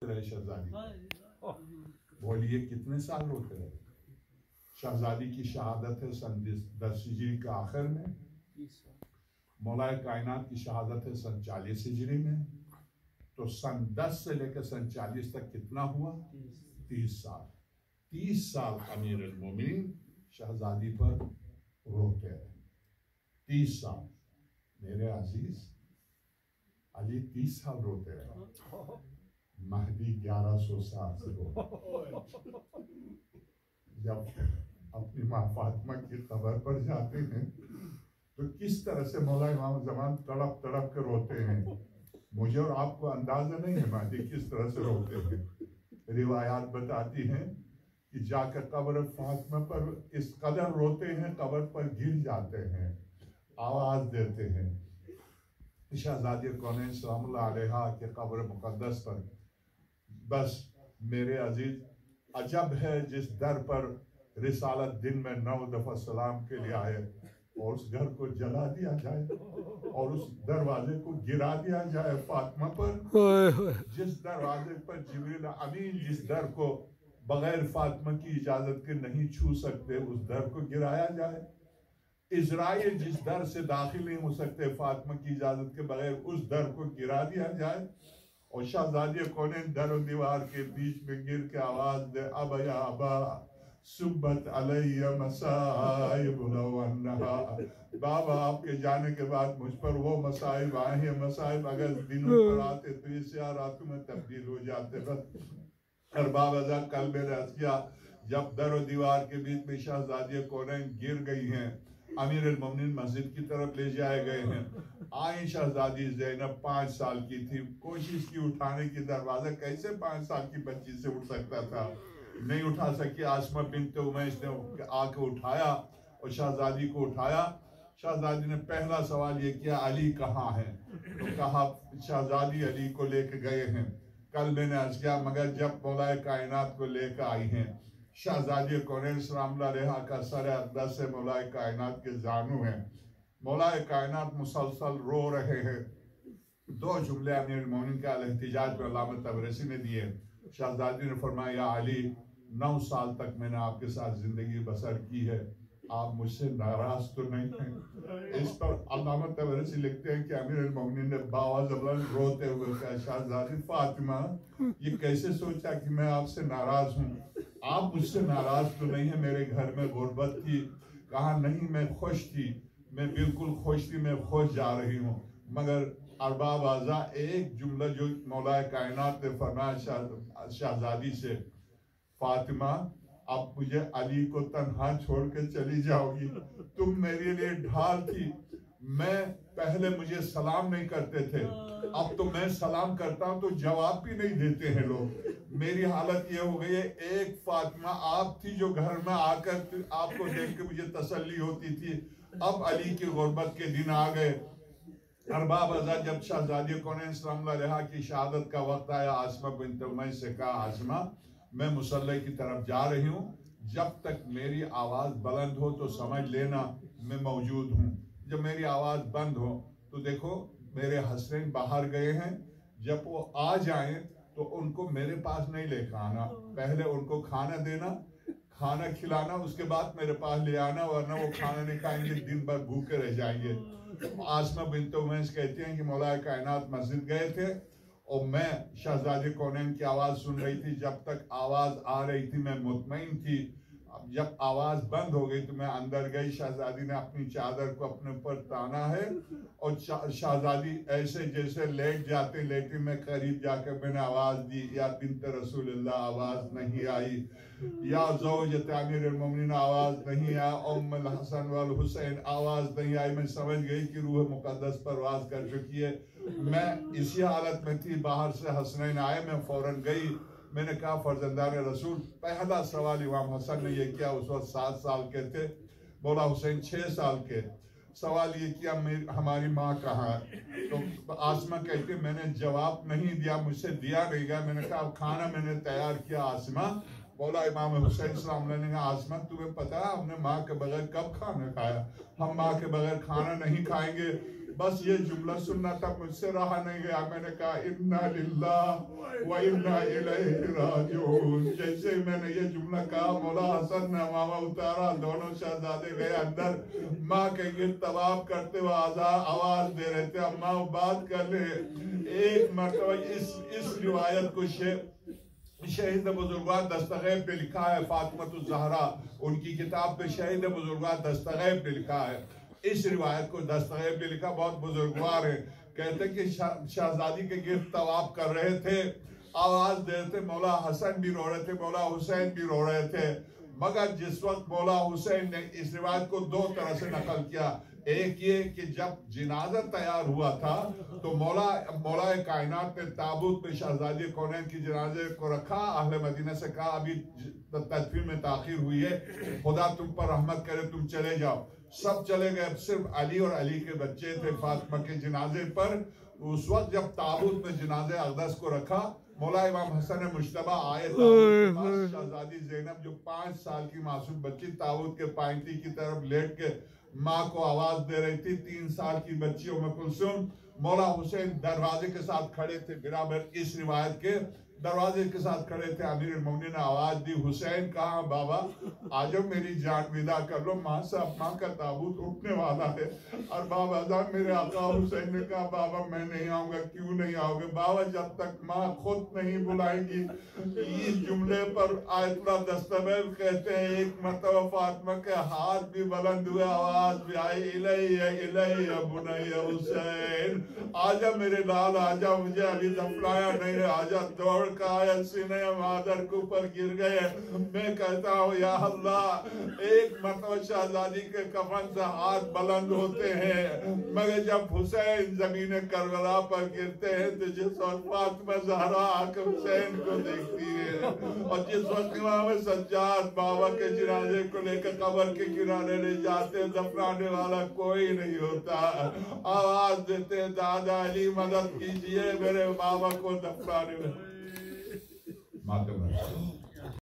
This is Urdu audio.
رہے شہزادی بولیے کتنے سال ہوتے رہے؟ شہزادی کی شہادت ہے سن 10 ہجری کے آخر میں، مولا کائنات کی شہادت ہے سن 40 ہجری میں، تو سن 10 سے لے کر سن 40 تک کتنا ہوا؟ 30 سال 30 سال امیر المومنین شہزادی پر روتے رہے۔ 30 سال میرے عزیز علی 30 سال روتے رہے، مہدی 1100 سال سے روتے۔ جب اپنی ماں فاطمہ کی قبر پر جاتے ہیں تو کس طرح سے مولا امام زمان تڑپ تڑپ کے روتے ہیں، مجھے اور آپ کو اندازہ نہیں ہے مہدی کس طرح سے روتے ہیں۔ روایات بتاتی ہیں کہ جا کر قبر فاطمہ پر اس قدر روتے ہیں، قبر پر گر جاتے ہیں، آواز دیتے ہیں۔ شہزادی کونین سلام اللہ علیہا کے قبر مقدس پر بس میرے عزیز عجب ہے جس در پر رسالت دن میں 9 دفعہ سلام کے لیے آئے اور اس گھر کو جلا دیا جائے اور اس دروازے کو گرا دیا جائے فاطمہ پر، جس دروازے پر جبریل امین جس در کو بغیر فاطمہ کی اجازت کے نہیں چھو سکتے اس در کو گرایا جائے، اسرائیل جس در سے داخل نہیں ہو سکتے فاطمہ کی اجازت کے بغیر اس در کو گرا دیا جائے، اور شہزادی کونین در و دیوار کے بیچ میں گر کے آواز دے ابا یا ابا سبت علی مصائب لو انہا، بابا آپ کے جانے کے بعد مجھ پر وہ مصائب آئے ہیں، مصائب اگر دنوں پر آتے تو یہ سیاہ راتوں میں تبدیل ہو جاتے۔ ارباب ازا قلب رس کیا جب در و دیوار کے بیچ میں شہزادی کونین گر گئی ہیں، امیر المومنین مسجد کی طرف لے جائے گئے ہیں، آئیں شہزادی زینب 5 سال کی تھی، کوشش کی اٹھانے کی، دروازہ کیسے 5 سال کی بچی سے اٹھ سکتا تھا، نہیں اٹھا سکی، آسمہ بنت امیس نے آ کے اٹھایا اور شہزادی کو اٹھایا۔ شہزادی نے پہلا سوال یہ کیا علی کہاں ہے؟ تو کہا شہزادی علی کو لے کے گئے ہیں۔ کل میں نے عرض کیا مگر جب مولا کائنات کو لے کے آئی ہیں، شہزادی کونین سلام اللہ علیہا کا سر اقدس سے مولا کائنات کے زانو ہیں، مولا کائنات مسلسل رو رہے ہیں۔ 2 جملے امیر المومنین کے احتجاج پر علامہ تبریسی نے دیے۔ شہزادی نے فرمایا یا علی 9 سال تک میں نے آپ کے ساتھ زندگی بسر کی ہے، آپ مجھ سے ناراض تو نہیں ہیں؟ اس پر علامہ تبریسی لکھتے ہیں کہ امیر المومنین نے باواز بلند روتے ہوئے کہا شہزادی فاطمہ یہ کیسے سوچا کہ میں آپ سے ناراض ہوں؟ آپ مجھ سے ناراض تو نہیں ہیں، میرے گھر میں غربت تھی؟ کہا نہیں میں خوش تھی، میں بالکل خوش تھی، میں خوش جا رہی ہوں، مگر ارباب اعضاء ایک جملہ جو مولا کائنات نے فرمایا شہزادی سے فاطمہ اب مجھے علی کو تنہا چھوڑ کے چلی جاؤ گی، تم میرے لیے ڈھال تھی، میں پہلے مجھے سلام نہیں کرتے تھے، اب تو میں سلام کرتا ہوں تو جواب بھی نہیں دیتے ہیں لوگ، میری حالت یہ ہو گئی ہے، ایک فاطمہ آپ تھی جو گھر میں آ کر آپ کو دیکھ کے مجھے تسلی ہوتی تھی، اب علی کی غربت کے دن آ گئے۔ ارباب ازا جب شہزادی کونین سلام اللہ علیہا کی شہادت کا وقت آیا، آسمہ بنت امیس سے کہا آسمہ میں مصلی کی طرف جا رہی ہوں، جب تک میری آواز بلند ہو تو سمجھ لینا میں موجود ہوں، جب میری آواز بند ہو تو دیکھو میرے حسنین باہر گئے ہیں، جب وہ آ جائیں تو ان کو میرے پاس نہیں لے کے آنا، پہلے ان کو کھانا دینا، کھانا کھلانا، اس کے بعد میرے پاس لے آنا، ورنہ وہ کھانا نہیں کھائیں گے، دن بھر بھوکے رہ جائیں گے۔ آسمہ بنت امیس کہتی ہیں کہ مولا کائنات مسجد گئے تھے اور میں شہزادی کونین کی آواز سن رہی تھی، جب تک آواز آ رہی تھی میں مطمئن تھی، جب آواز بند ہو گئی تو میں اندر گئی، شہزادی نے اپنی چادر کو اپنے اوپر تانا ہے اور شہزادی ایسے جیسے لیٹ جاتے، لیٹے میں قریب جا کر میں نے آواز دی یا بنت رسول اللہ، آواز نہیں آئی، یا زوجت امیر المومنین آواز نہیں آئی، ام الحسن والحسین آواز نہیں آئی، میں سمجھ گئی کہ روح مقدس پرواز کر چکی ہے۔ میں اسی حالت میں تھی، باہر سے حسنین آئے، میں فوراً گئی، میں نے کہا فرزندان رسول، پہلا سوال امام حسن نے یہ کیا، اس وقت 7 سال کے تھے، مولا حسین 6 سال کے، سوال یہ کیا ہماری ماں کہاں ہے؟ تو آسمہ کہتے میں نے جواب نہیں دیا، مجھ سے دیا نہیں گیا، میں نے کہا کھانا میں نے تیار کیا آسمہ، مولا امام حسین سلام اللہ نے کہا آسمہ تمہیں پتا ہم نے ماں کے بغیر کب کھانا کھایا، ہم ماں کے بغیر کھانا نہیں کھائیں گے، بس یہ جملہ سننا تھا، مجھ سے رہا نہیں گیا، میں نے کہا انا للہ و انا الیہ راجعون۔ جیسے میں نے یہ جملہ کہا، مولا حسن نے امامہ اتارا، دونوں شہزادے گئے اندر، ماں کے گرد طواف کرتے ہوئے آواز دے رہے تھے اماں بات کر لے۔ ایک مرتبہ اس روایت کو شہید بزرگوار دستغیب پہ لکھا ہے، فاطمۃ الزہرا ان کی کتاب پہ شہید بزرگوار دستغیب پہ لکھا ہے، اس روایت کو دستغیب پہ لکھا، بہت بزرگوار ہے، کہتے کہ شہزادی کے گرد طواف کر رہے تھے، آواز دے رہے تھے، مولا حسن بھی رو رہے تھے، مولا حسین بھی رو رہے تھے، مگر جس وقت مولا حسین نے اس روایت کو دو طرح سے نقل کیا، ایک یہ کہ جب جنازہ تیار ہوا تھا تو مولا کائنات نے تابوت میں شہزادی کونین کی جنازے کو رکھا، اہل مدینہ سے کہا ابھی تدفین میں تاخیر ہوئی ہے، خدا تم پر رحمت کرے، تم چلے جاؤ، سب چلے گئے، صرف علی اور علی کے بچے تھے فاطمہ کے جنازے پر۔ اس وقت جب تابوت میں جنازے اقدس کو رکھا، مولا امام حسن مجتبیٰ آئے تابوت کے پاس، شہزادی زینب جو 5 سال کی معصوم بچی تابوت کے پائنٹی کی طرف لیٹ کے ماں کو آواز دے رہی تھی، 3 سال کی بچی ام کلثوم، مولا حسین دروازے کے ساتھ کھڑے تھے، برابر اس روایت کے دروازے کے ساتھ کھڑے تھے، امیر المومنین نے آواز دی حسین کہاں بابا، آجو میری جان ودا کر لو، ماں کا تابوت اٹھنے والا ہے، اور بابا جان میرے آقا حسین نے کہا بابا میں نہیں آؤں گا، کیوں نہیں آؤ گے بابا، جب تک ماں خود نہیں بلائیں گی۔ اس جملے پر آیت اللہ دستغیب کہتے ہیں ایک مرتبہ فاطمہ کے ہاتھ بھی بلند ہوئے، آواز بھی آئی الیہ الیہ بنی حسین، آجا میرے لال آجا، مجھے ابھی دفنایا نہیں، آجا، دوڑ کا آیا، سینے مادر کے اوپر گر گئے۔ میں کہتا ہوں یا اللہ، ایک مرتبہ شہزادی کے کفن سے ہاتھ بلند ہوتے ہیں، مگر جب حسین زمین کربلا پر گرتے ہیں تو جس وقت فاطمہ زہرا آ کے حسین کو دیکھتی ہے، اور جس وقت امام سجاد بابا کے جنازے کو لے کر قبر کے کنارے لے جاتے ہیں، دفنانے والا کوئی نہیں ہوتا، آواز دیتے ہیں دادا علی مدد کیجئے میرے بابا کو دفنانے میں۔ ماتم